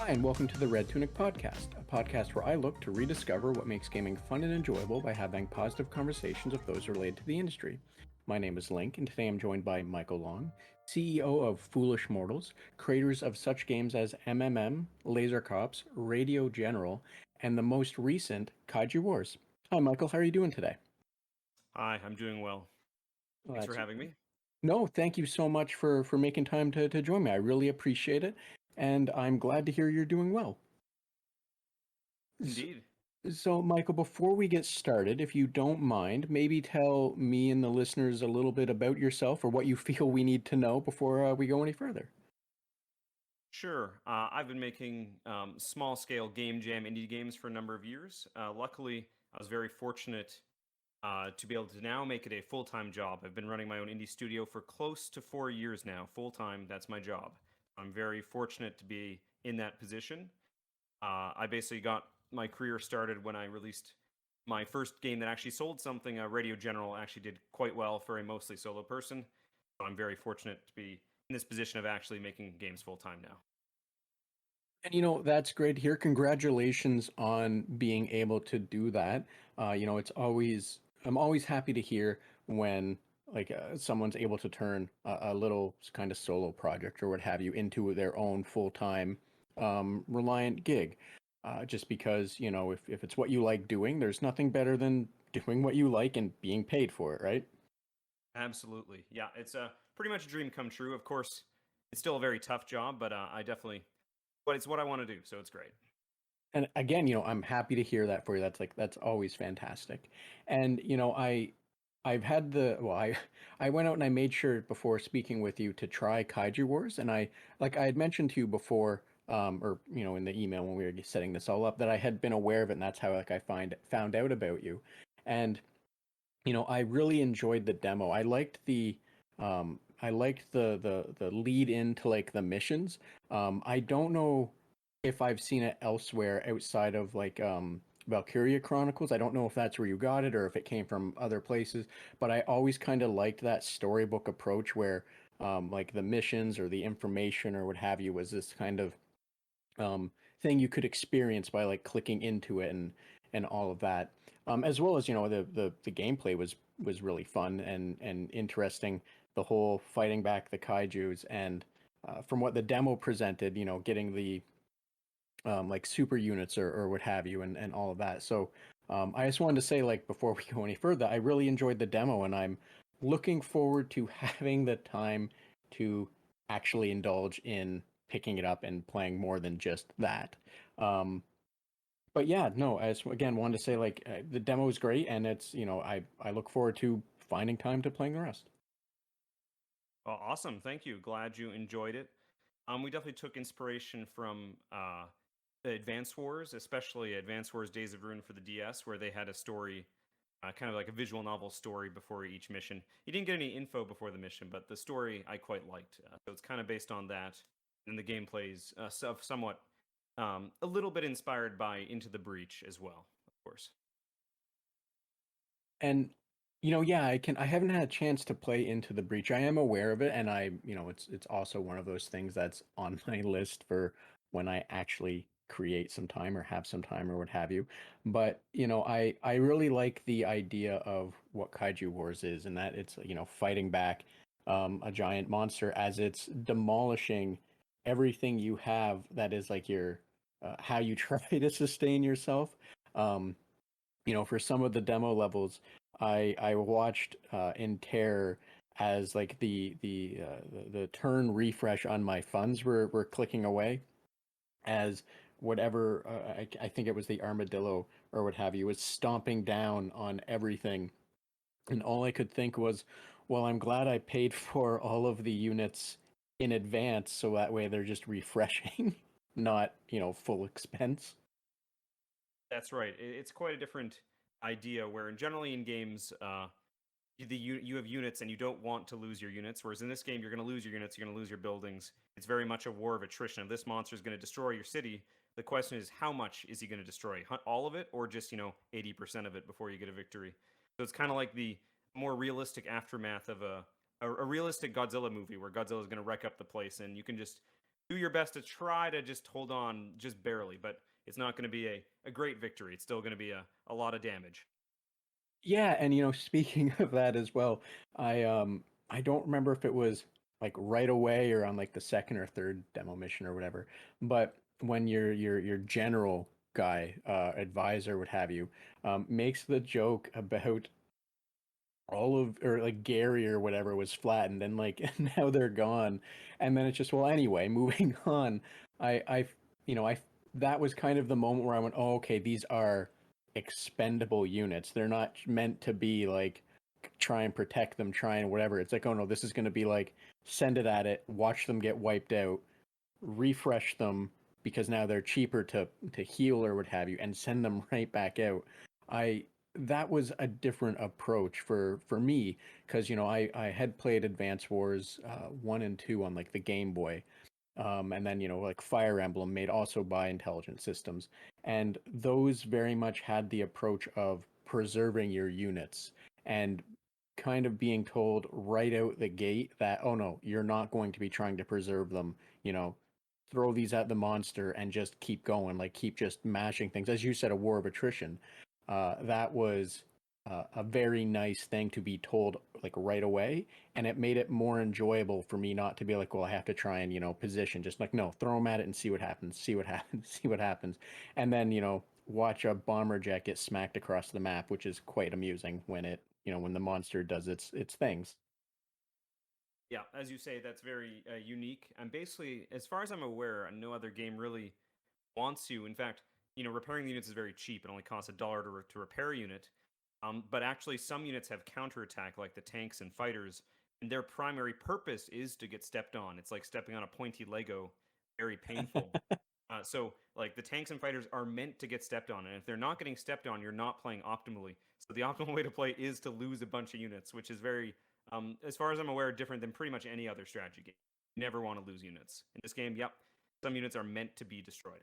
Hi, and welcome to the Red Tunic Podcast, a podcast where I look to rediscover what makes gaming fun and enjoyable by having positive conversations with those related to the industry. My name is Link, and today I'm joined by Michael Long, CEO of Foolish Mortals, creators of such games as MMM, Lazer Cops, Radio General, and the most recent Kaiju Wars. Hi, Michael. How are you doing today? Hi, I'm doing well. Well, Thanks for having me. No, thank you so much for making time to join me. I really appreciate it, and I'm glad to hear you're doing well. Indeed. So, Michael, before we get started, if you don't mind, maybe tell me and the listeners a little bit about yourself or what you feel we need to know before we go any further. Sure. I've been making small-scale game jam indie games for a number of years. Luckily, I was very fortunate to be able to now make it a full-time job. I've been running my own indie studio for close to 4 years now. Full-time, that's my job. I'm very fortunate to be in that position. I basically got my career started when I released my first game that actually sold something. Radio General actually did quite well for a mostly solo person. So I'm very fortunate to be in this position of actually making games full time now. And that's great to hear. Congratulations on being able to do that. I'm always happy to hear when someone's able to turn a little kind of solo project or what have you into their own full-time reliant gig. Just because, if it's what you like doing, there's nothing better than doing what you like and being paid for it, right? Absolutely. Yeah, it's pretty much a dream come true. Of course, it's still a very tough job, but but it's what I want to do, so it's great. And again, I'm happy to hear that for you. That's always fantastic. And I've had I went out and I made sure before speaking with you to try Kaiju Wars, and I had mentioned to you before, or in the email when we were setting this all up, that I had been aware of it, and that's how I found out about you. And I really enjoyed the demo. I liked the lead into the missions. I don't know if I've seen it elsewhere outside of Valkyria Chronicles. I don't know if that's where you got it or if it came from other places, but I always kind of liked that storybook approach where the missions or the information or what have you was this kind of thing you could experience by clicking into it and all of that. As well as the gameplay was really fun and interesting. The whole fighting back the kaiju's and from what the demo presented, getting the super units or what have you and all of that. So I just wanted to say before we go any further, I really enjoyed the demo and I'm looking forward to having the time to actually indulge in picking it up and playing more than just that. But yeah, no, I just again wanted to say the demo is great and it's I look forward to finding time to playing the rest. Awesome. Thank you. Glad you enjoyed it. We definitely took inspiration from Advance Wars, especially Advance Wars Days of Ruin for the DS, where they had a story, kind of like a visual novel story before each mission. You didn't get any info before the mission, but the story I quite liked. So it's kind of based on that. And the gameplay's somewhat a little bit inspired by Into the Breach as well, of course. And yeah, I haven't had a chance to play Into the Breach. I am aware of it, and it's also one of those things that's on my list for when I actually create some time or have some time or what have you. But I really like the idea of what Kaiju Wars is, and that it's fighting back a giant monster as it's demolishing everything you have that is your how you try to sustain yourself. Um, for some of the demo levels, I watched in terror as the turn refresh on my funds were clicking away as whatever I think it was the armadillo or what have you was stomping down on everything, and all I could think was, well, I'm glad I paid for all of the units in advance so that way they're just refreshing, not full expense. That's right. It's quite a different idea where generally in games, you have units and you don't want to lose your units. Whereas in this game, you're going to lose your units, you're going to lose your buildings. It's very much a war of attrition. If this monster is going to destroy your city, the question is how much is he going to destroy? All of it, or just 80% of it before you get a victory? So it's kind of like the more realistic aftermath of a realistic Godzilla movie where Godzilla is going to wreck up the place, and you can just do your best to try to just hold on just barely, but it's not going to be a great victory. It's still going to be a lot of damage. Yeah, and speaking of that as well, I don't remember if it was like right away or on like the second or third demo mission or whatever, but when your general guy, advisor, what have you, makes the joke about all of, or like Gary or whatever was flattened and like now they're gone, and then it's just, well, anyway, moving on. I I that was kind of the moment where I went, oh, okay, these are expendable units. They're not meant to be like try and protect them, try and whatever. It's like, oh no, this is going to be like send it at it, watch them get wiped out, refresh them because now they're cheaper to heal or what have you, and send them right back out. I That was a different approach for me because I had played Advance Wars 1 and 2 on like the Game Boy, and then like Fire Emblem made also by Intelligent Systems, and those very much had the approach of preserving your units and kind of being told right out the gate that, oh no, you're not going to be trying to preserve them, you know throw these at the monster and just keep going, like keep just mashing things. As you said, a war of attrition. That was a very nice thing to be told like right away, and it made it more enjoyable for me not to be like, well, I have to try and position. Just like, no, throw them at it and see what happens. See what happens. See what happens, and then watch a bomber jet get smacked across the map, which is quite amusing when it when the monster does its things. Yeah, as you say, that's very unique. And basically, as far as I'm aware, no other game really wants you. In fact, repairing the units is very cheap. It only costs $1 to repair a unit. But actually, some units have counterattack, like the tanks and fighters, and their primary purpose is to get stepped on. It's like stepping on a pointy Lego, very painful. So, like, the tanks and fighters are meant to get stepped on, and if they're not getting stepped on, you're not playing optimally. So, the optimal way to play is to lose a bunch of units, which is very, as far as I'm aware, different than pretty much any other strategy game. You never want to lose units. In this game, yep, some units are meant to be destroyed.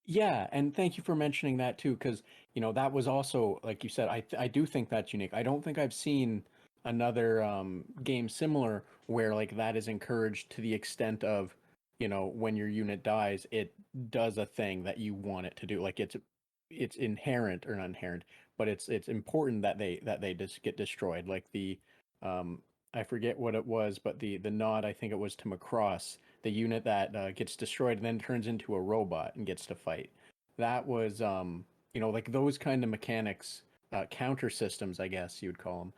Yeah, and thank you for mentioning that too, because that was also, like you said, I do think that's unique. I don't think I've seen another game similar where like that is encouraged to the extent of, when your unit dies, it does a thing that you want it to do. Like it's inherent, or not inherent, but it's important that they just get destroyed. Like the um I forget what it was, but the nod, I think it was to Macross, the unit that gets destroyed and then turns into a robot and gets to fight. That was like those kind of mechanics, counter systems, I guess you would call them.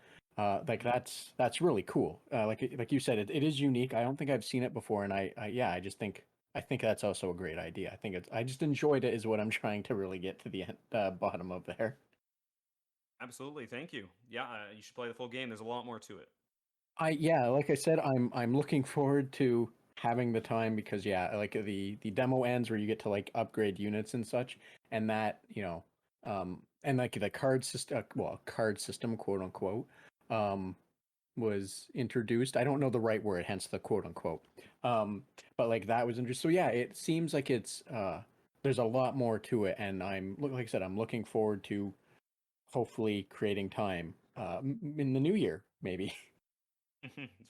Like Mhm. that's really cool. Like you said, it is unique. I don't think I've seen it before, and yeah, I think that's also a great idea. I just enjoyed it is what I'm trying to really get to the bottom of there. Absolutely, thank you. Yeah, you should play the full game. There's a lot more to it. Yeah, like I said, I'm looking forward to having the time because yeah, like the demo ends where you get to like upgrade units and such, and that and like the card system, well, card system, quote unquote, um, was introduced. I don't know the right word, hence the quote unquote. But like that was interesting. So yeah, it seems like it's there's a lot more to it, and like I said, I'm looking forward to hopefully creating time in the new year, maybe.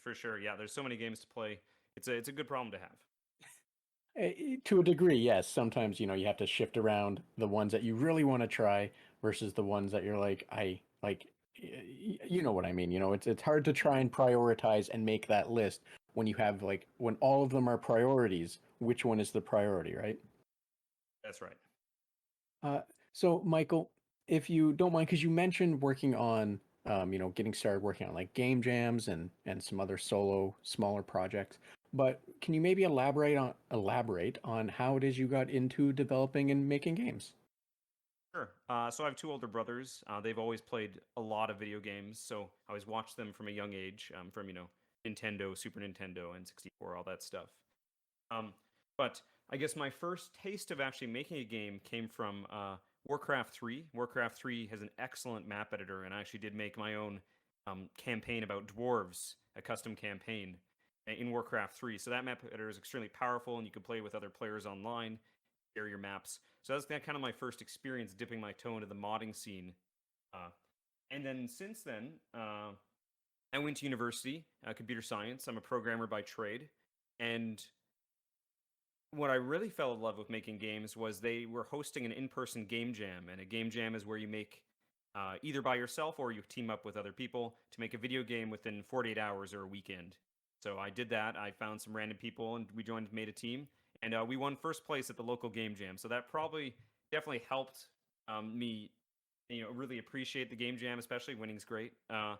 For sure. Yeah, there's so many games to play. It's a good problem to have. To a degree, yes. Sometimes, you have to shift around the ones that you really want to try versus the ones that you're like, I like, you know what I mean. It's hard to try Mhm. and prioritize and make that list when you have like when all of them are priorities. Which one is the priority, right? That's right. Uh, so Michael, if you don't mind, because you mentioned working on, getting started working on like game jams and some other solo smaller projects. But can you maybe elaborate on how it is you got into developing and making games? Sure. So I have two older brothers. They've always played a lot of video games, so I always watched them from a young age, from Nintendo, Super Nintendo, and 64, all that stuff. Um, but I guess my first taste of actually making a game came from Warcraft 3. Warcraft 3 has an excellent map editor, and I actually did make my own campaign about dwarves, a custom campaign in Warcraft 3. So that map editor is extremely powerful, and you can play with other players online, share your maps. So that's kind of my first experience dipping my toe into the modding scene. Uh, and then since then, I went to university, computer science. I'm a programmer by trade, and what I really fell in love with making games was they were hosting an in-person game jam, and a game jam is where you make either by yourself or you team up with other people to make a video game within 48 hours or a weekend. So I did that. I found some random people, and we joined, made a team, and we won first place at the local game jam. So that probably definitely helped me, really appreciate the game jam, especially winning's great. Mm.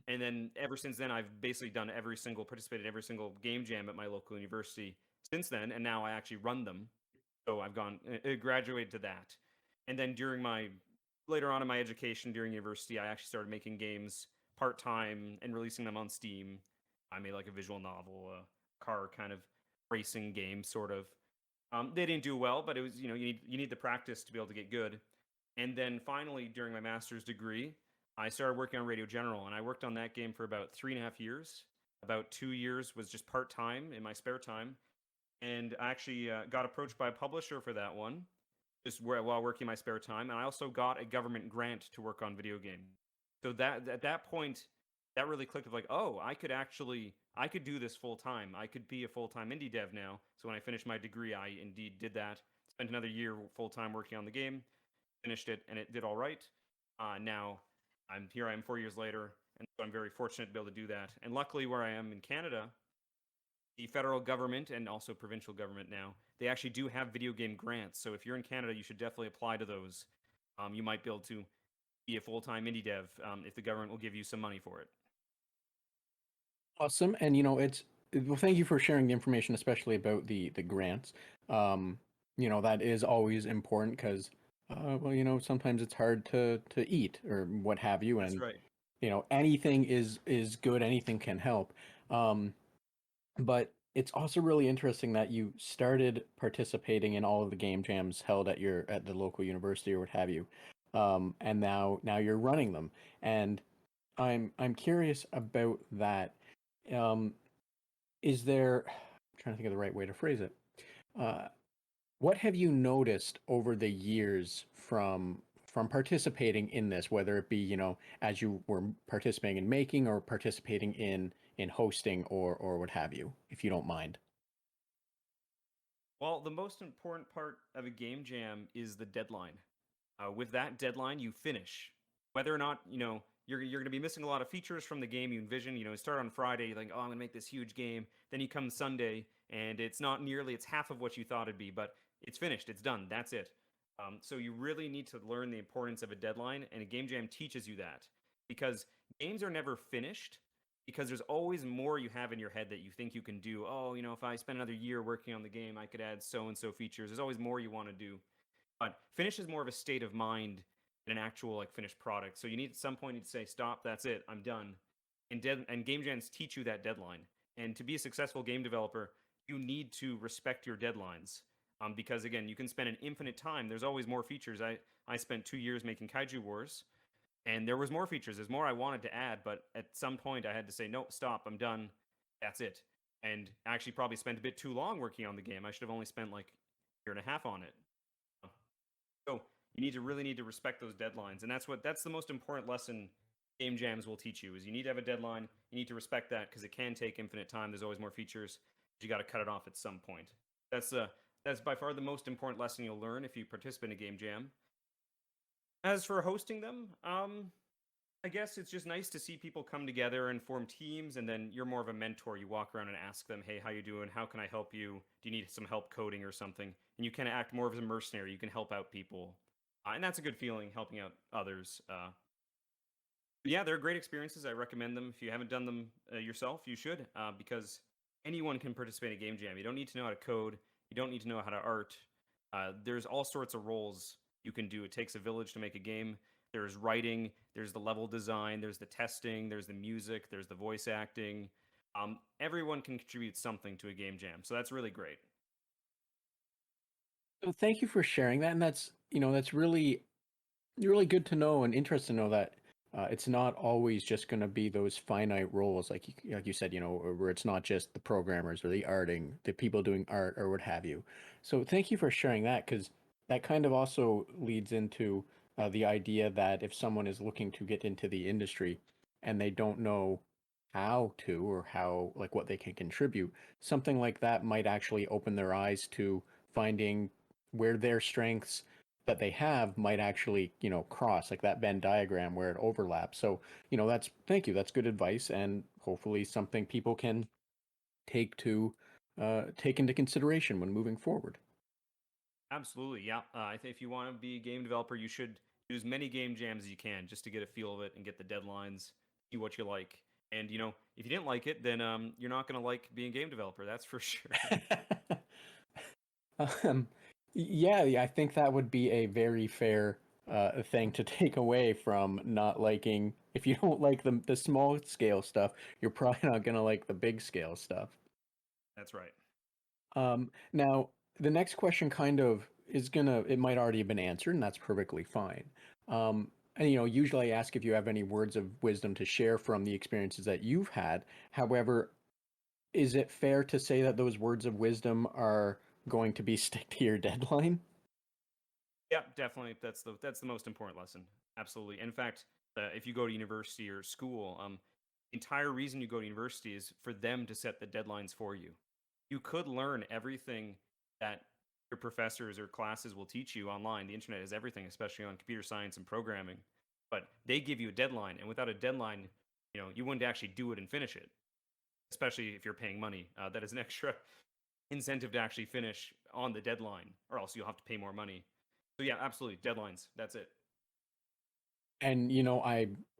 And then ever since then, I've basically participated in every single game jam at my local university since then, and now I actually run them. So I've gone graduated to that, and then during my later on in my education during university, I actually started making games part time and releasing them on Steam. I made like a visual novel, a car kind of racing game, sort of. They didn't do well, but it was you need the practice to be able to get good. And then finally, during my master's degree, I started working on Radio General, and I worked on that game for about 3.5 years. About 2 years was just part time in my spare time, and I actually got approached by a publisher for that one, just while working my spare time. And I also got a government grant to work on video games. So that at that point, that really clicked of like, oh, I could do this full time. I could be a full time indie dev now. So when I finished my degree, I indeed did that. Spent another year full time working on the game, finished it, and it did all right. Now I'm here. I am 4 years later, and so I'm very fortunate to be able to do that. And luckily, where I am in Canada, the federal government and also provincial government now, they actually do have video game grants. So if you're in Canada, you should definitely apply to those. You might be able to be a full-time indie dev if the government will give you some money for it. Awesome. And it's well, thank you for sharing the information, especially about the grants. Um, that is always important because well, sometimes it's hard to eat or what have you, That's and right. anything is good, anything can help. Um, but it's also really interesting that you started participating in all of the game jams held at the local university or what have you. And now you're running them. And I'm curious about that. Um, is there, I'm trying to think of the right way to phrase it. Uh, what have you noticed over the years from participating in this, whether it be, as you were participating in making or participating in hosting or what have you, if you don't mind? Well, the most important part of a game jam is the deadline. With that deadline, you finish. Whether or not you're going to be missing a lot of features from the game you envision. Start on Friday, you think, oh, I'm going to make this huge game. Then you come Sunday, and it's half of what you thought it'd be, but it's finished, it's done, that's it. So you really need to learn the importance of a deadline, and a game jam teaches you that because games are never finished. Because there's always more you have in your head that you think you can do. Oh, if I spend another year working on the game, I could add so and so features. There's always more you want to do. But finish is more of a state of mind than an actual like finished product. So you need at some point to say, stop, that's it, I'm done. And game jams teach you that deadline. And to be a successful game developer, you need to respect your deadlines. Because again, you can spend an infinite time. There's always more features. I spent 2 years making Kaiju Wars, and there was more features. There's more I wanted to add, but at some point I had to say, nope, stop, I'm done. That's it. And I actually probably spent a bit too long working on the game. I should have only spent like a year and a half on it. So you really need to respect those deadlines, and that's the most important lesson game jams will teach you is you need to have a deadline. You need to respect that because it can take infinite time. There's always more features. But you got to cut it off at some point. That's by far the most important lesson you'll learn if you participate in a game jam. As for hosting them, I guess it's just nice to see people come together and form teams, and then you're more of a mentor. You walk around and ask them, "Hey, how you doing? How can I help you? Do you need some help coding or something?" And you kind of act more as a mercenary. You can help out people, and that's a good feeling, helping out others. Yeah, they're great experiences. I recommend them. If you haven't done them yourself, you should, because anyone can participate in a game jam. You don't need to know how to code. You don't need to know how to art. There's all sorts of roles you can do. It takes a village to make a game. There's writing, there's the level design, there's the testing, there's the music, there's the voice acting. Everyone can contribute something to a game jam, so that's really great. So thank you for sharing that, and that's really good to know and interesting to know that it's not always just going to be those finite roles, like you said, where it's not just the programmers or the arting, the people doing art or what have you. So thank you for sharing that because that kind of also leads into the idea that if someone is looking to get into the industry and they don't know how to or how like what they can contribute, something like that might actually open their eyes to finding where their strengths that they have might actually, cross like that Venn diagram where it overlaps. So, that's thank you. That's good advice and hopefully something people can take to take into consideration when moving forward. Absolutely, yeah. I think if you want to be a game developer, you should do as many game jams as you can just to get a feel of it and get the deadlines, see what you like. And if you didn't like it, then you're not going to like being a game developer. That's for sure. Um, yeah, I think that would be a very fair thing to take away from not liking. If you don't like the small scale stuff, you're probably not gonna like the big scale stuff. That's right. Now, the next question kind of is it might already have been answered, and that's perfectly fine. And usually I ask if you have any words of wisdom to share from the experiences that you've had. However, is it fair to say that those words of wisdom are going to be stick to your deadline? Yeah, definitely. That's the most important lesson. Absolutely. In fact, if you go to university or school, the entire reason you go to university is for them to set the deadlines for you. You could learn everything that your professors or classes will teach you online. The internet is everything, especially on computer science and programming. But they give you a deadline, and without a deadline, you wouldn't actually do it and finish it. Especially if you're paying money, that is an extra incentive to actually finish on the deadline, or else you'll have to pay more money. So yeah, absolutely. Deadlines. That's it. And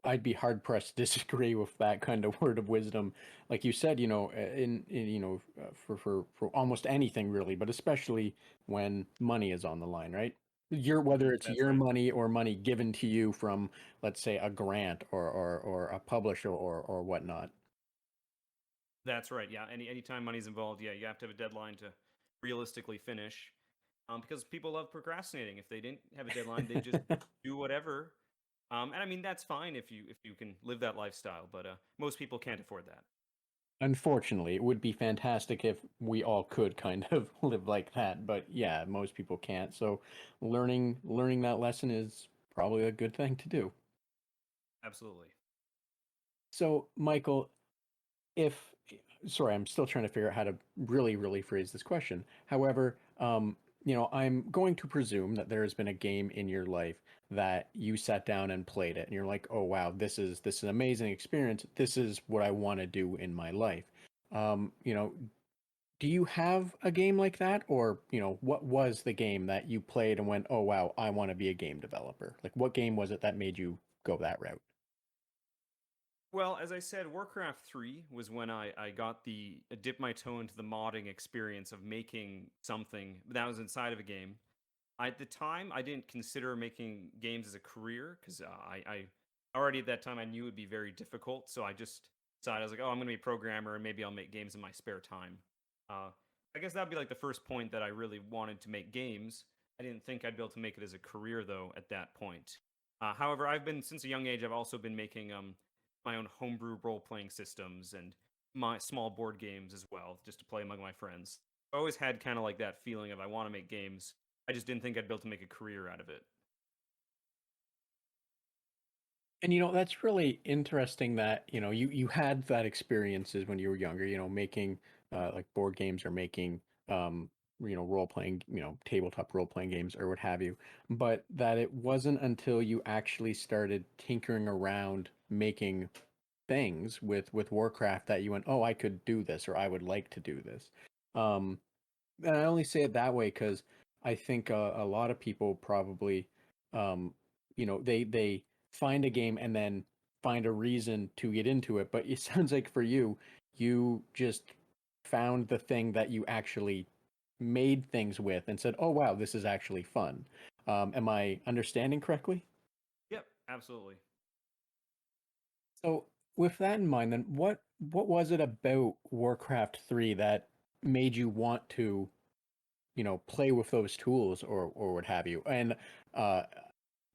I'd be hard pressed to disagree with that kind of word of wisdom. Like you said, in for almost anything really, but especially when money is on the line, right? Whether it's That's your right. money or money given to you from, let's say, a grant or a publisher or whatnot. That's right. Yeah. Anytime money's involved, yeah, you have to have a deadline to realistically finish. Because people love procrastinating. If they didn't have a deadline, they just do whatever. And I mean that's fine if you can live that lifestyle, but most people can't afford that. Unfortunately, it would be fantastic if we all could kind of live like that, but yeah, most people can't. So learning that lesson is probably a good thing to do. Absolutely. So, Michael, if sorry, I'm still trying to figure out how to really phrase this question. However, I'm going to presume that there has been a game in your life that you sat down and played it, and you're like, "Oh wow, this is an amazing experience. This is what I want to do in my life." Um, you know, do you have a game like that, or what was the game that you played and went, "Oh wow, I want to be a game developer"? Like, what game was it that made you go that route? Well, as I said, Warcraft 3 was when I got dip my toe into the modding experience of making something that was inside of a game. At the time, I didn't consider making games as a career because I already at that time I knew it would be very difficult. So I just decided I was like, oh, I'm going to be a programmer and maybe I'll make games in my spare time. Uh, I guess that'd be like the first point that I really wanted to make games. I didn't think I'd be able to make it as a career though at that point. However, I've been since a young age. I've also been making my own homebrew role playing systems and my small board games as well, just to play among my friends. I always had kind of like that feeling of I want to make games. I just didn't think I'd be able to make a career out of it. And that's really interesting that, you had that experiences when you were younger, making like board games or making role playing, tabletop role playing games or what have you. But that it wasn't until you actually started tinkering around making things with Warcraft that you went, "Oh, I could do this," or "I would like to do this." Um and I only say it that way because I think a lot of people probably, um, they find a game and then find a reason to get into it. But it sounds like for you, you just found the thing that you actually made things with and said, "Oh wow, this is actually fun." Am I understanding correctly? Yep, absolutely. So with that in mind, then what was it about Warcraft 3 that made you want to play with those tools or what have you. And uh,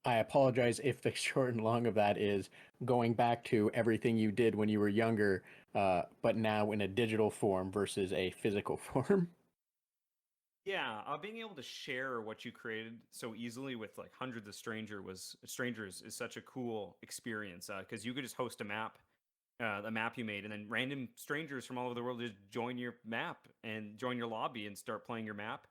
I apologize if the short and long of that is going back to everything you did when you were younger, but now in a digital form versus a physical form. Yeah, being able to share what you created so easily with like hundreds of strangers is such a cool experience because you could just host a map the map you made, and then random strangers from all over the world just join your map and join your lobby and start playing your map.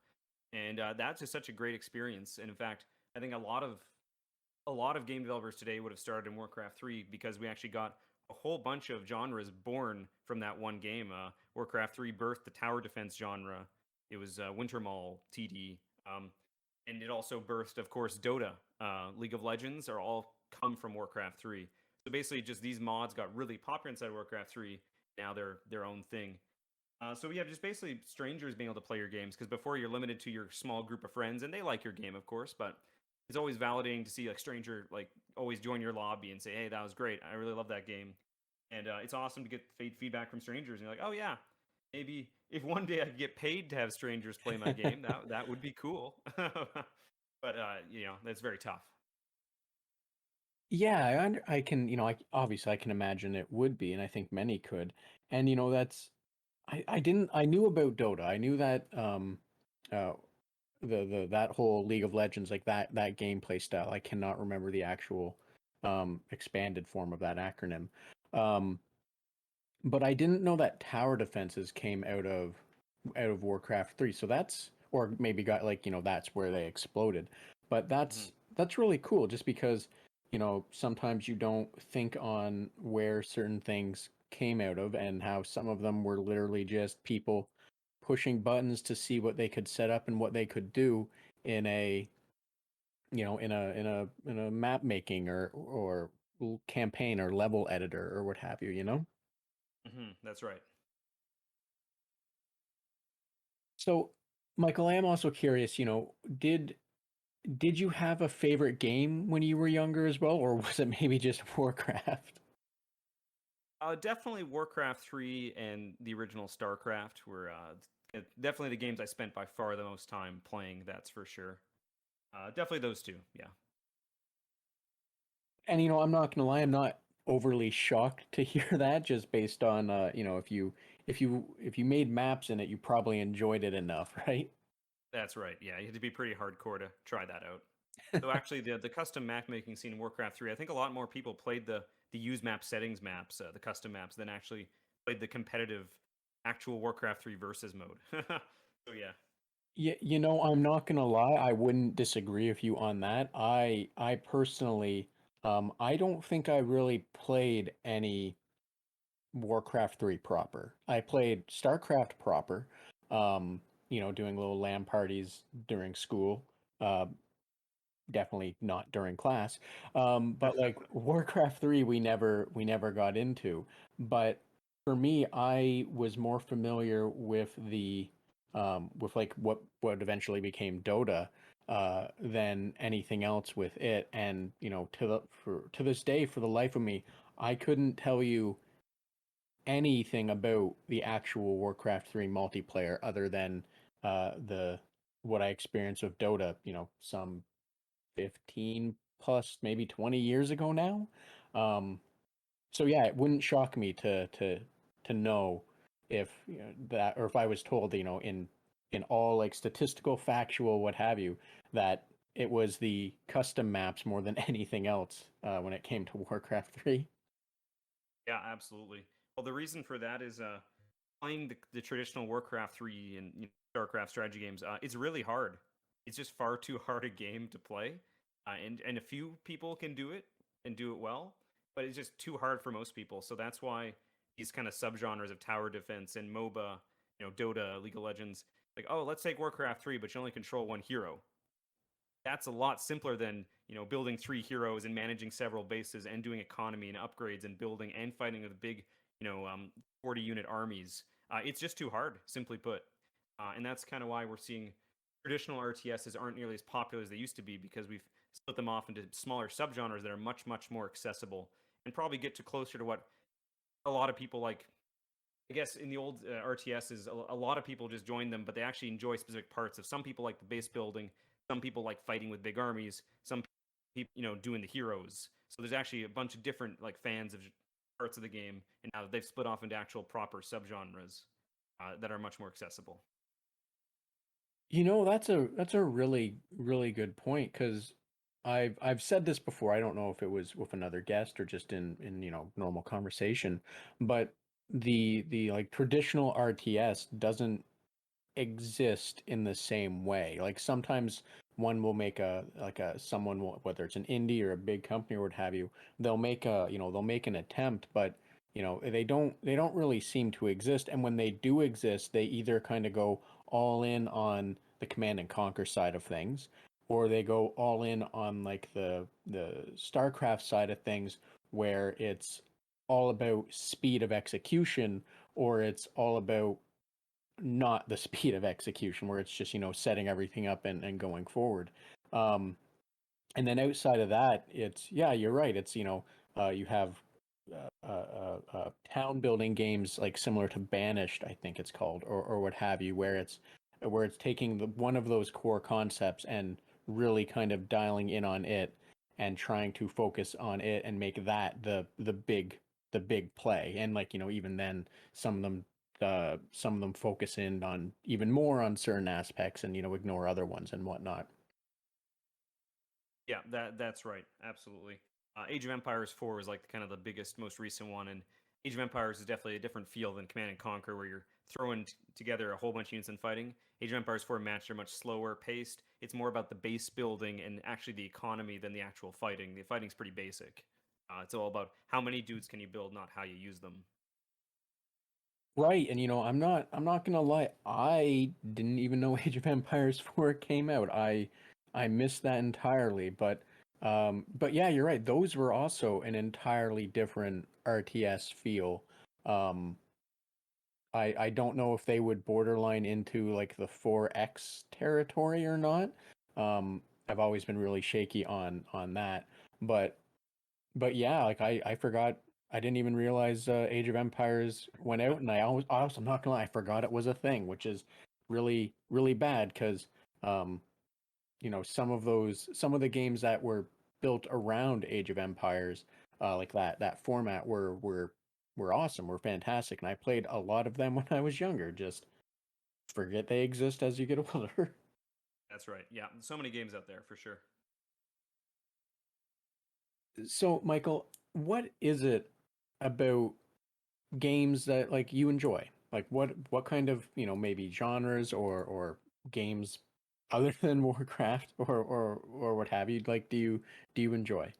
And that's just such a great experience. And in fact, I think a lot of game developers today would have started in Warcraft 3 because we actually got a whole bunch of genres born from that one game. Warcraft 3 birthed the tower defense genre. It was Wintermall TD. And it also birthed, of course, Dota. League of Legends are all come from Warcraft 3. So basically, just these mods got really popular inside Warcraft 3. Now they're their own thing. So yeah, just basically strangers being able to play your games because before you're limited to your small group of friends and they like your game, of course, but it's always validating to see like stranger like always join your lobby and say, "Hey, that was great. I really love that game." And it's awesome to get feedback from strangers and you're like, "Oh yeah, maybe if one day I could get paid to have strangers play my game, that would be cool." But that's very tough. Yeah, I can, obviously I can imagine it would be, and I think many could. And that's I knew about Dota. I knew that uh the that whole League of Legends, like that gameplay style. I cannot remember the actual expanded form of that acronym. Um but I didn't know that tower defenses came out of Warcraft 3. So that's, or maybe got like, that's where they exploded. But Hmm. that's really cool just because, sometimes you don't think on where certain things came out of and how some of them were literally just people pushing buttons to see what they could set up and what they could do in a, in a map making or campaign or level editor or what have you. That's right. So, Michael, I am also curious, did you have a favorite game when you were younger as well, or was it maybe just Warcraft? Definitely Warcraft 3 and the original StarCraft were definitely the games I spent by far the most time playing, that's for sure. Definitely those two, yeah. And I'm not gonna lie, I'm not overly shocked to hear that, just based on if you made maps in it, you probably enjoyed it enough, right? That's right, yeah, you had to be pretty hardcore to try that out. So actually, the custom map making scene in Warcraft 3, I think a lot more people played the use map settings maps, the custom maps, than actually played the competitive actual Warcraft 3 versus mode. So yeah. Yeah, I'm not gonna lie, I wouldn't disagree with you on that. I personally, I don't think I really played any Warcraft 3 proper. I played StarCraft proper, doing little LAN parties during school. Uh, Definitely not during class. But like Warcraft 3 we never got into. But for me, I was more familiar with like what eventually became Dota than anything else with it. And to this day, for the life of me, I couldn't tell you anything about the actual Warcraft 3 multiplayer other than the what I experienced with Dota, some 15 plus maybe 20 years ago now. Um, so yeah, it wouldn't shock me to know if that, or if I was told, in all like statistical, factual, what have you, that it was the custom maps more than anything else when it came to Warcraft 3. Yeah, absolutely. Well, the reason for that is playing the traditional Warcraft 3 and StarCraft strategy games, it's really hard. It's just far too hard a game to play. And a few people can do it and do it well, but it's just too hard for most people. So that's why these kind of subgenres of tower defense and MOBA, Dota, League of Legends, like, oh, let's take Warcraft 3, but you only control one hero. That's a lot simpler than building three heroes and managing several bases and doing economy and upgrades and building and fighting with big 40 unit armies. It's just too hard, simply put. And that's kind of why we're seeing traditional RTSs aren't nearly as popular as they used to be because we've split them off into smaller subgenres that are much, much more accessible and probably get to closer to what a lot of people like. I guess in the old RTSs, a lot of people just join them, but they actually enjoy specific parts of. Some people like the base building, some people like fighting with big armies, some people, doing the heroes. So there's actually a bunch of different like fans of parts of the game, and now they've split off into actual proper subgenres that are much more accessible. That's a really really good point because I've said this before. I don't know if it was with another guest or just in normal conversation, but the like traditional RTS doesn't exist in the same way. Like sometimes one will make a like a someone will, whether it's an indie or a big company or what have you, they'll make a they'll make an attempt, but they don't really seem to exist. And when they do exist, they either kind of go all in on the command and conquer side of things, or they go all in on like the StarCraft side of things, where it's all about speed of execution, or it's all about not the speed of execution where it's just setting everything up and going forward. um and then outside of that, it's, yeah, you're right, it's you have town building games like similar to Banished, I think it's called, or what have you, where it's taking one of those core concepts and really kind of dialing in on it and trying to focus on it and make that the big play. And like even then, some of them some of them focus in on even more on certain aspects and ignore other ones and whatnot. Yeah, that's right. Absolutely. Age of Empires 4 is like kind of the biggest, most recent one, and Age of Empires is definitely a different feel than Command and Conquer, where you're throwing together a whole bunch of units and fighting. Age of Empires 4 matches are much slower paced. It's more about the base building and actually the economy than the actual fighting. The fighting's pretty basic. It's all about how many dudes can you build, not how you use them. Right, and I'm not gonna lie, I didn't even know Age of Empires 4 came out. I missed that entirely, but yeah, you're right. Those were also an entirely different RTS feel. Um I don't know if they would borderline into like the 4X territory or not. I've always been really shaky on that, but yeah, like I forgot. I didn't even realize Age of Empires went out, and I'm not gonna lie, I forgot it was a thing, which is really really bad because um, some of the games that were built around Age of Empires, like that format, were awesome, were fantastic, and I played a lot of them when I was younger. Just forget they exist as you get older. That's right. Yeah, so many games out there for sure. So, Michael, what is it about games that like you enjoy? Like what kind of, maybe genres or games other than Warcraft or what have you, like do you enjoy?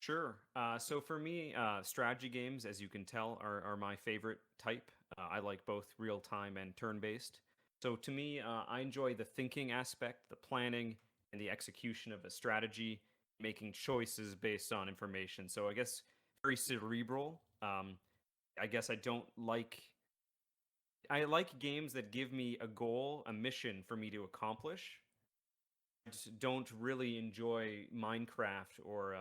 Sure. So for me, strategy games, as you can tell, are my favorite type. I like both real time and turn based. So to me, I enjoy the thinking aspect, the planning, and the execution of a strategy, making choices based on information. So I guess very cerebral. I guess I don't like. I like games that give me a goal, a mission for me to accomplish. I just don't really enjoy Minecraft or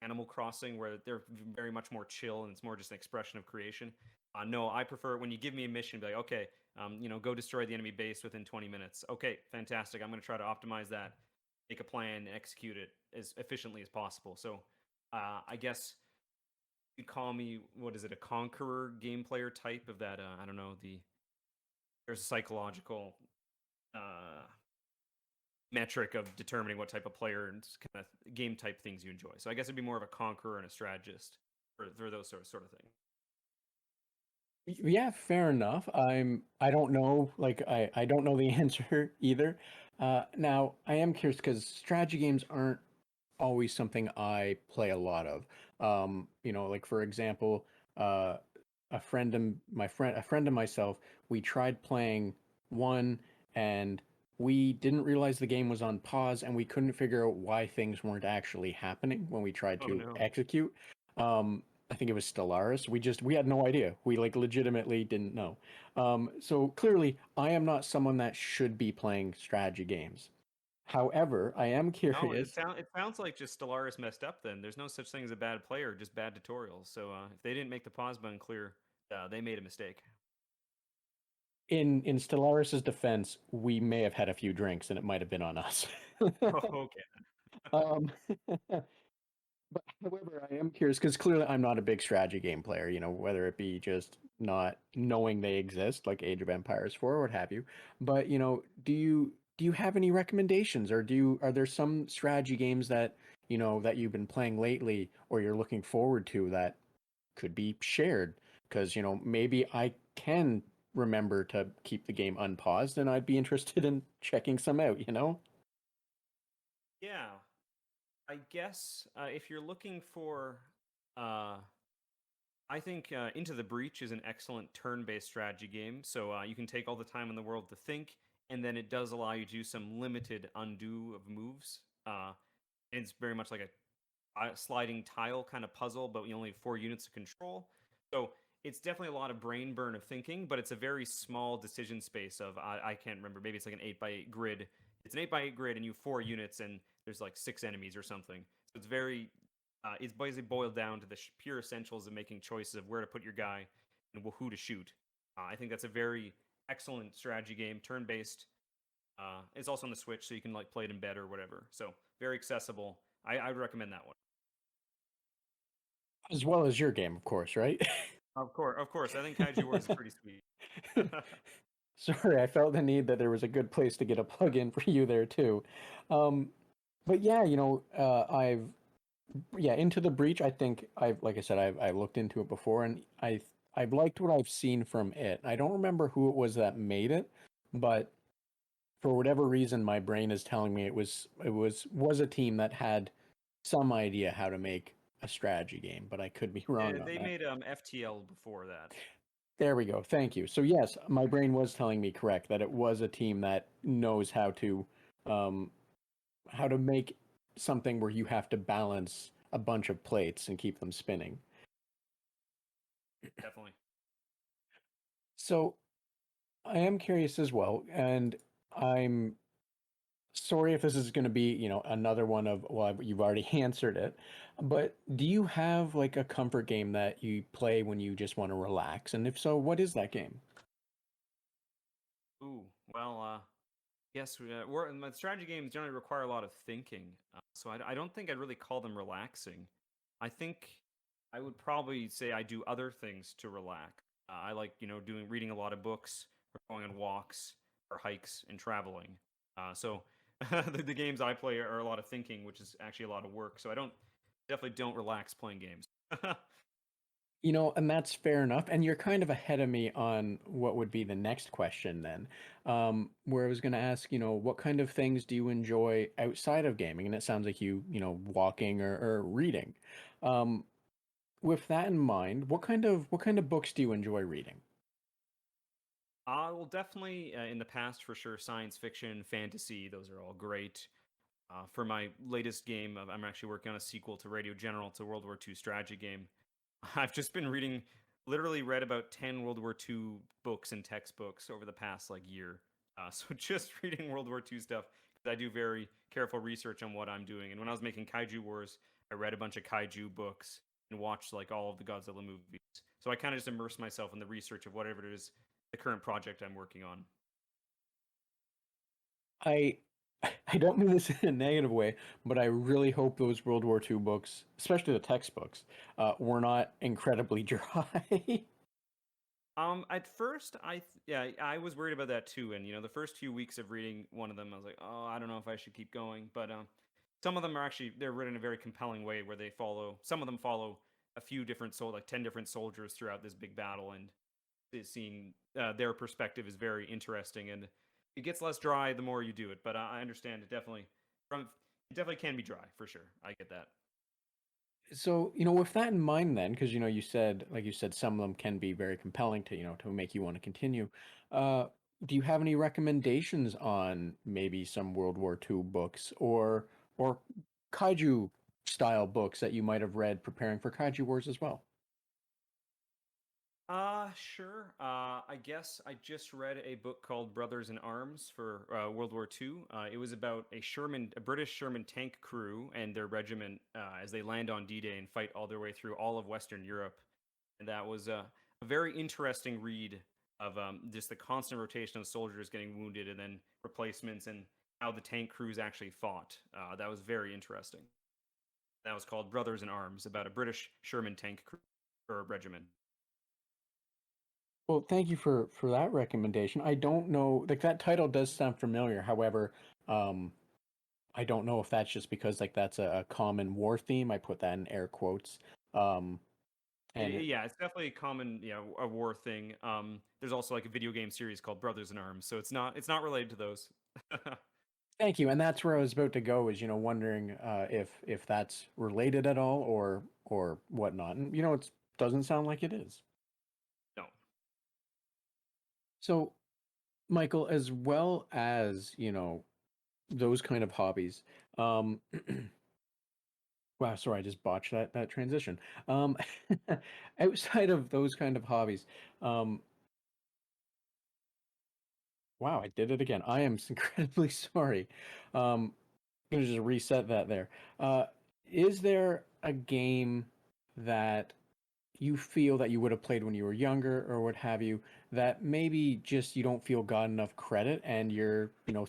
Animal Crossing, where they're very much more chill and it's more just an expression of creation. No, I prefer when you give me a mission, be like, okay, go destroy the enemy base within 20 minutes. Okay, fantastic. I'm going to try to optimize that, make a plan, and execute it as efficiently as possible. So, I guess you'd call me, what is it, a conqueror game player type of that? I don't know. There's a psychological uh, metric of determining what type of player and kind of game type things you enjoy. So I guess it'd be more of a conqueror and a strategist for those sort of things. Yeah, fair enough. I don't know, like I don't know the answer either. Now I am curious because strategy games aren't always something I play a lot of. Like for example, a friend and myself, we tried playing one, and we didn't realize the game was on pause, and we couldn't figure out why things weren't actually happening when we tried Oh to no. execute. I think it was Stellaris. We had no idea. We like legitimately didn't know. So clearly, I am not someone that should be playing strategy games. However, I am No, curious. it sounds like just Stellaris messed up. Then there's no such thing as a bad player, just bad tutorials. So if they didn't make the pause button clear, they made a mistake. In Stellaris's defense, we may have had a few drinks and it might have been on us. Okay. um, but however, I am curious because clearly I'm not a big strategy game player, whether it be just not knowing they exist, like Age of Empires 4 or what have you. But, do you do you have any recommendations, or are there some strategy games that that you've been playing lately, or you're looking forward to that could be shared? Because maybe I can remember to keep the game unpaused, and I'd be interested in checking some out. Yeah, I guess if you're looking for, uh, I think Into the Breach is an excellent turn-based strategy game. So you can take all the time in the world to think, and then it does allow you to do some limited undo of moves. It's very much like a sliding tile kind of puzzle, but you only have 4 units to control. So it's definitely a lot of brain burn of thinking, but it's a very small decision space of I can't remember. Maybe it's like an 8x8 grid. It's an 8x8 grid, and you have 4 units, and there's like 6 enemies or something. So it's very it's basically boiled down to the pure essentials of making choices of where to put your guy and who to shoot. I think that's a very excellent strategy game, turn based. It's also on the Switch, so you can like play it in bed or whatever. So very accessible. I would recommend that one. As well as your game, of course, right? Of course. I think Kaiju Wars is pretty sweet. Sorry, I felt the need that there was a good place to get a plug in for you there too. Um, but yeah, Into the Breach. I think like I said, I looked into it before, and I've liked what I've seen from it. I don't remember who it was that made it, but for whatever reason, my brain is telling me it was a team that had some idea how to make a strategy game, but I could be wrong Yeah, on they that. made FTL before that. There we go. Thank you. So yes, my brain was telling me correct that it was a team that knows um, how to make something where you have to balance a bunch of plates and keep them spinning. Definitely. So I am curious as well, and I'm sorry if this is going to be, another one of, well, you've already answered it, but do you have like a comfort game that you play when you just want to relax? And if so, what is that game? Ooh, well, yes, my strategy games generally require a lot of thinking, so I don't think I'd really call them relaxing. I think I would probably say I do other things to relax. I like, doing reading a lot of books, or going on walks, or hikes, and traveling. So the games I play are a lot of thinking, which is actually a lot of work. So I definitely don't relax playing games. And that's fair enough. And you're kind of ahead of me on what would be the next question then, where I was going to ask, what kind of things do you enjoy outside of gaming? And it sounds like walking or reading. Um, with that in mind, what kind of books do you enjoy reading? I will definitely, in the past for sure, science fiction, fantasy, those are all great. For my latest game, I'm actually working on a sequel to Radio General, to World War II strategy game. I've just been reading, literally read about 10 World War II books and textbooks over the past like year. So just reading World War II stuff, because I do very careful research on what I'm doing. And when I was making Kaiju Wars, I read a bunch of kaiju books and watched like all of the Godzilla movies. So I kind of just immerse myself in the research of whatever it is, the current project I'm working on. I I don't mean this in a negative way, but I really hope those World War II books, especially the textbooks, were not incredibly dry. At first, yeah, I was worried about that too. And the first few weeks of reading one of them, I was like, oh, I don't know if I should keep going. But some of them are actually they're written in a very compelling way, where they follow. Some of them follow a few different like 10 different soldiers throughout this big battle, and seeing their perspective is very interesting. And it gets less dry the more you do it. But I understand it definitely can be dry for sure. I get that. So, with that in mind then, because like you said, some of them can be very compelling to make you want to continue. Uh, do you have any recommendations on maybe some World War II books or kaiju style books that you might have read preparing for Kaiju Wars as well? Sure. I guess I just read a book called Brothers in Arms for World War II. It was about a British Sherman tank crew and their regiment as they land on D-Day and fight all their way through all of Western Europe. And that was a very interesting read of just the constant rotation of soldiers getting wounded and then replacements, and how the tank crews actually fought. That was very interesting. That was called Brothers in Arms, about a British Sherman tank crew or regiment. Well, thank you for that recommendation. I don't know, like that title does sound familiar. However, um, I don't know if that's just because like that's a common war theme. I put that in air quotes. Um, and Yeah, it's definitely a common, a war thing. There's also like a video game series called Brothers in Arms, so it's not related to those. thank you. And that's where I was about to go is, wondering if that's related at all or whatnot. And it doesn't sound like it is. No. So, Michael, as well as, those kind of hobbies, um, wow, sorry, I just botched that transition. Um, outside of those kind of hobbies, um, wow, I did it again. I am incredibly sorry. I'm gonna just reset that there. Uh, is there a game that you feel that you would have played when you were younger or what have you that maybe just you don't feel got enough credit and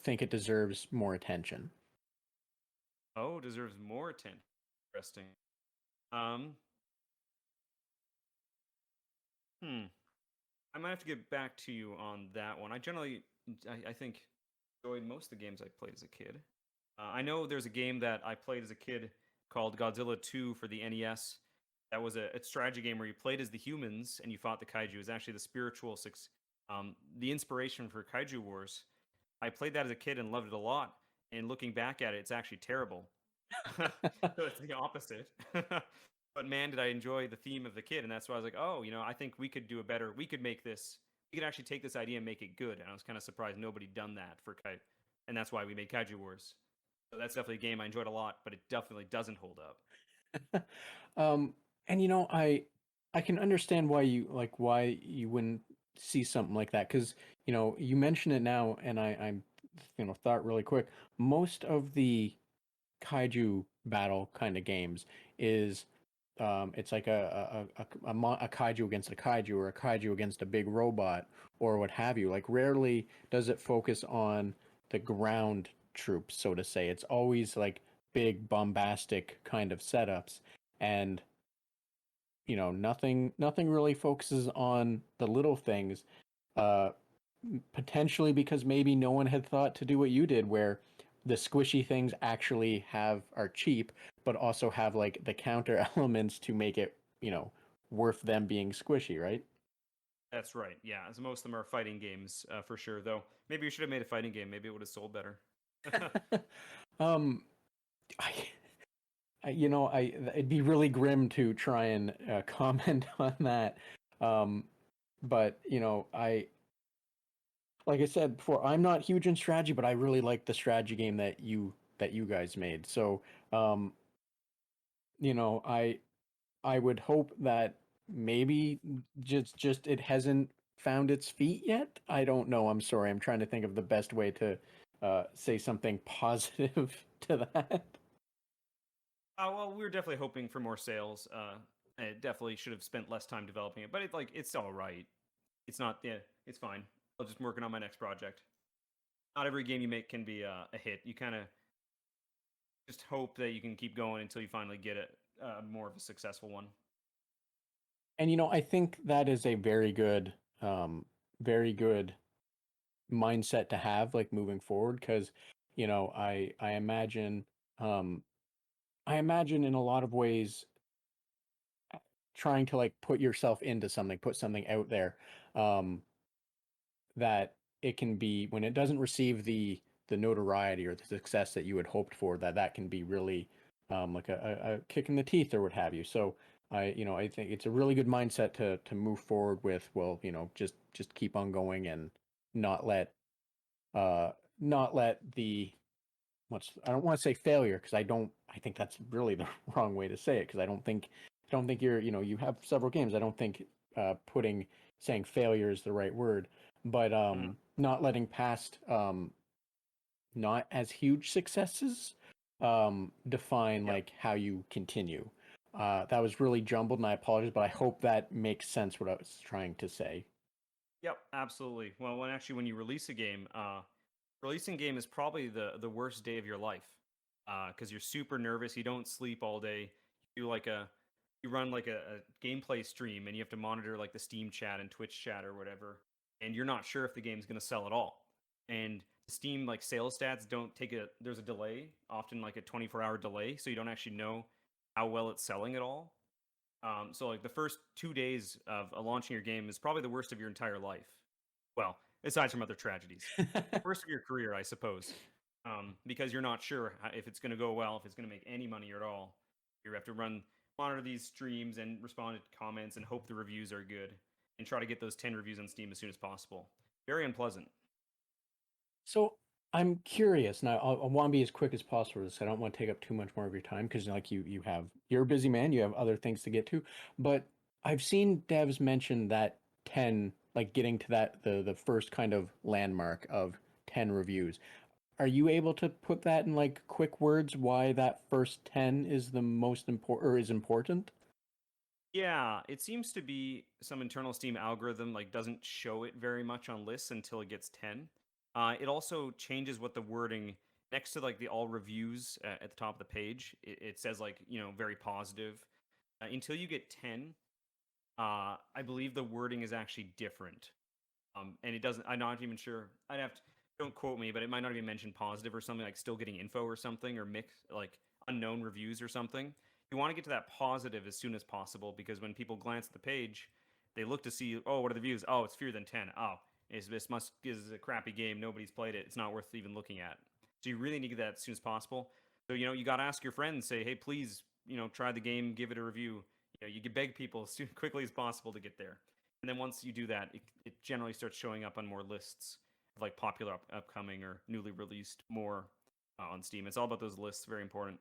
think it deserves more attention? Oh, deserves more attention. Interesting. Um, hmm. I might have to get back to you on that one. I think, enjoyed most of the games I played as a kid. I know there's a game that I played as a kid called Godzilla 2 for the NES. That was a strategy game where you played as the humans and you fought the kaiju. It was actually the inspiration for Kaiju Wars. I played that as a kid and loved it a lot. And looking back at it, it's actually terrible. So it's the opposite. But man, did I enjoy the theme of the kid, and that's why I was like, oh, I think we could do a better. We could make this. We could actually take this idea and make it good. And I was kind of surprised nobody done that for Kai, and that's why we made Kaiju Wars. So that's definitely a game I enjoyed a lot, but it definitely doesn't hold up. um, and I can understand why you wouldn't see something like that because you mention it now, and I'm thought really quick. Most of the kaiju battle kind of games is it's like a kaiju against a kaiju or a kaiju against a big robot or what have you. Like rarely does it focus on the ground troops, so to say. It's always like big bombastic kind of setups, and nothing really focuses on the little things. Uh, Potentially because maybe no one had thought to do what you did, where the squishy things actually are cheap, but also have like the counter elements to make it, worth them being squishy, right? That's right. Yeah, as most of them are fighting games for sure. Though maybe we should have made a fighting game. Maybe it would have sold better. um, I, I it'd be really grim to try and comment on that. Um, but like I said before, I'm not huge in strategy, but I really like the strategy game that you guys made. So, um, I would hope that maybe just it hasn't found its feet yet. I don't know. I'm sorry. I'm trying to think of the best way to say something positive to that. Well, we were definitely hoping for more sales. And it definitely should have spent less time developing it, but it's all right. It's not. Yeah, it's fine. I'll just working on my next project. Not every game you make can be a hit. You kind of just hope that you can keep going until you finally get it more of a successful one. And I think that is a very good mindset to have, like moving forward, because um, I imagine in a lot of ways trying to like put yourself into something, put something out there, um, that it can be when it doesn't receive the notoriety or the success that you had hoped for, that can be really like a kick in the teeth or what have you. So I think it's a really good mindset to move forward with. Well, just keep on going and not let uh not let the what's I don't want to say failure because I think that's really the wrong way to say it because I don't think you have several games. I don't think putting saying failure is the right word, but Mhm. not letting past not as huge successes define Yep. like how you continue. That was really jumbled and I apologize, but I hope that makes sense what I was trying to say. Yep. Absolutely. Well, when you release a game, releasing game is probably the worst day of your life because you're super nervous. You don't sleep all day. You do like you run like a gameplay stream and you have to monitor like the Steam chat and Twitch chat or whatever, and you're not sure if the game's going to sell at all. And the Steam like sales stats don't take a there's a delay, often like a 24-hour delay, so you don't actually know how well it's selling at all. So like the first 2 days of launching your game is probably the worst of your entire life. Well, aside from other tragedies, worst of your career, I suppose, because you're not sure if it's going to go well, if it's going to make any money at all. You have to monitor these streams and respond to comments and hope the reviews are good and try to get those 10 reviews on Steam as soon as possible. Very unpleasant. So I'm curious now. I want to be as quick as possible. So I don't want to take up too much more of your time because, like you're a busy man. You have other things to get to. But I've seen devs mention that 10, like getting to the first kind of landmark of 10 reviews. Are you able to put that in like quick words? Why that first 10 is the most important or is important? Yeah, it seems to be some internal Steam algorithm like doesn't show it very much on lists until it gets 10. It also changes what the wording next to like the all reviews at the top of the page. It says like very positive. Until you get 10, I believe the wording is actually different. And it doesn't. I'm not even sure. I'd have to. Don't quote me, but it might not even mention positive or something like still getting info or something or mix like unknown reviews or something. You want to get to that positive as soon as possible because when people glance at the page, they look to see, oh, what are the views? Oh, it's fewer than 10. Oh, this is a crappy game. Nobody's played it. It's not worth even looking at. So you really need to get that as soon as possible. So you got to ask your friends, say, hey, please, try the game, give it a review. You can beg people as quickly as possible to get there. And then once you do that, it generally starts showing up on more lists of like popular upcoming or newly released more on Steam. It's all about those lists. Very important.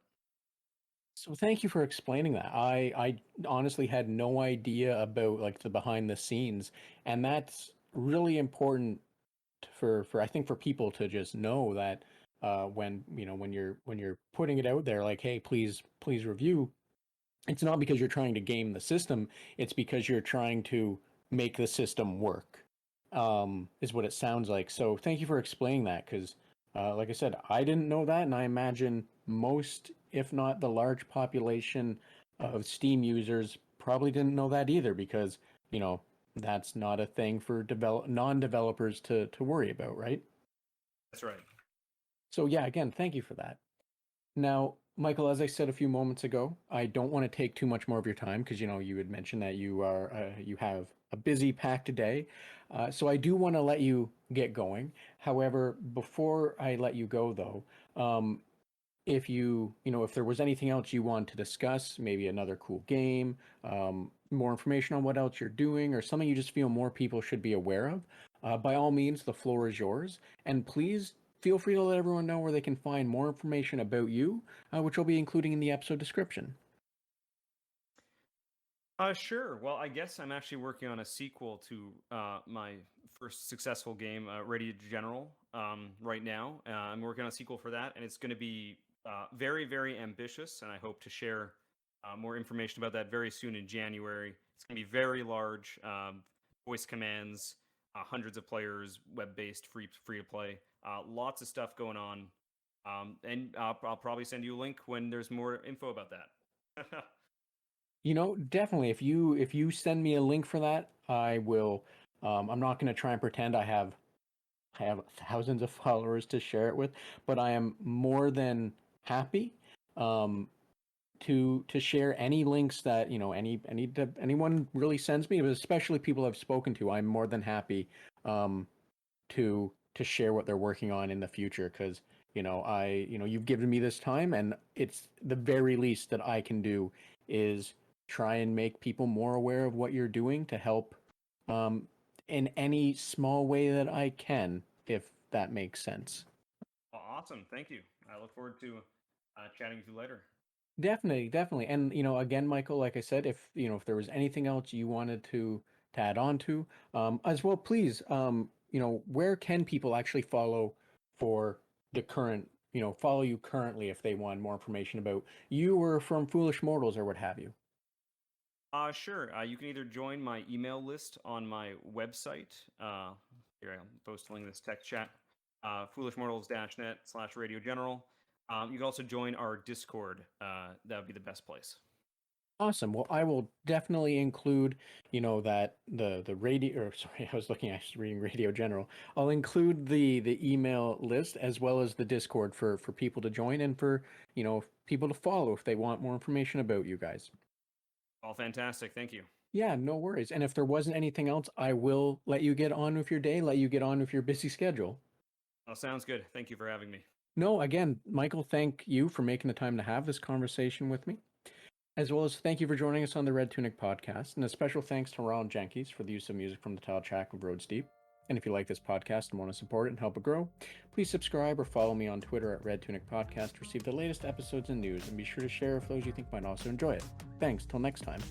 So thank you for explaining that. I honestly had no idea about like the behind the scenes, and that's really important for I think for people to just know that when when you're putting it out there like, hey, please review, it's not because you're trying to game the system, it's because you're trying to make the system work. Is what it sounds like. So thank you for explaining that because like I said, I didn't know that, and I imagine most, if not the large population of Steam users probably didn't know that either because, you know, that's not a thing for non-developers to worry about, right? That's right. So yeah, again, thank you for that. Now, Michael, as I said a few moments ago, I don't want to take too much more of your time because you had mentioned that you have a busy packed day. So I do want to let you get going. However, before I let you go, though, if if there was anything else you want to discuss, maybe another cool game, more information on what else you're doing, or something you just feel more people should be aware of, by all means, the floor is yours. And please feel free to let everyone know where they can find more information about you, which I'll be including in the episode description. Sure. Well, I guess I'm actually working on a sequel to my first successful game, Radio General, right now. I'm working on a sequel for that, and it's going to be very, very ambitious, and I hope to share more information about that very soon in January. It's going to be very large, voice commands, hundreds of players, web-based, free to play, lots of stuff going on, and I'll probably send you a link when there's more info about that. Definitely. If you send me a link for that, I will. I'm not going to try and pretend I have thousands of followers to share it with, but I am more than happy um, to share any links that anyone really sends me, but especially people I've spoken to. I'm more than happy um, to share what they're working on in the future because you've given me this time, and it's the very least that I can do is try and make people more aware of what you're doing to help um, in any small way that I can, if that makes sense. Well, awesome. Thank you. I look forward to chatting with you later. Definitely, definitely. And again, Michael, like I said, if there was anything else you wanted to add on to, as well, please, where can people actually for follow you currently if they want more information about you or from Foolish Mortals or what have you? Sure. You can either join my email list on my website. Here I'm posting this text chat. foolishmortals.net/radio general. You can also join our Discord. That would be the best place. Awesome. Well, I will definitely include, that the radio, or sorry, I was looking, I was reading Radio General. I'll include the email list as well as the Discord for people to join and for, people to follow if they want more information about you guys. All fantastic. Thank you. Yeah, no worries. And if there wasn't anything else, I will let you get on with your day, let you get on with your busy schedule. Oh, sounds good. Thank you for having me. No, again, Michael, thank you for making the time to have this conversation with me. As well as thank you for joining us on the Red Tunic podcast, and a special thanks to Ron Jenkins for the use of music from the title track of Roads Deep. And if you like this podcast and want to support it and help it grow, please subscribe or follow me on Twitter at Red Tunic Podcast to receive the latest episodes and news, and be sure to share with those you think might also enjoy it. Thanks, till next time.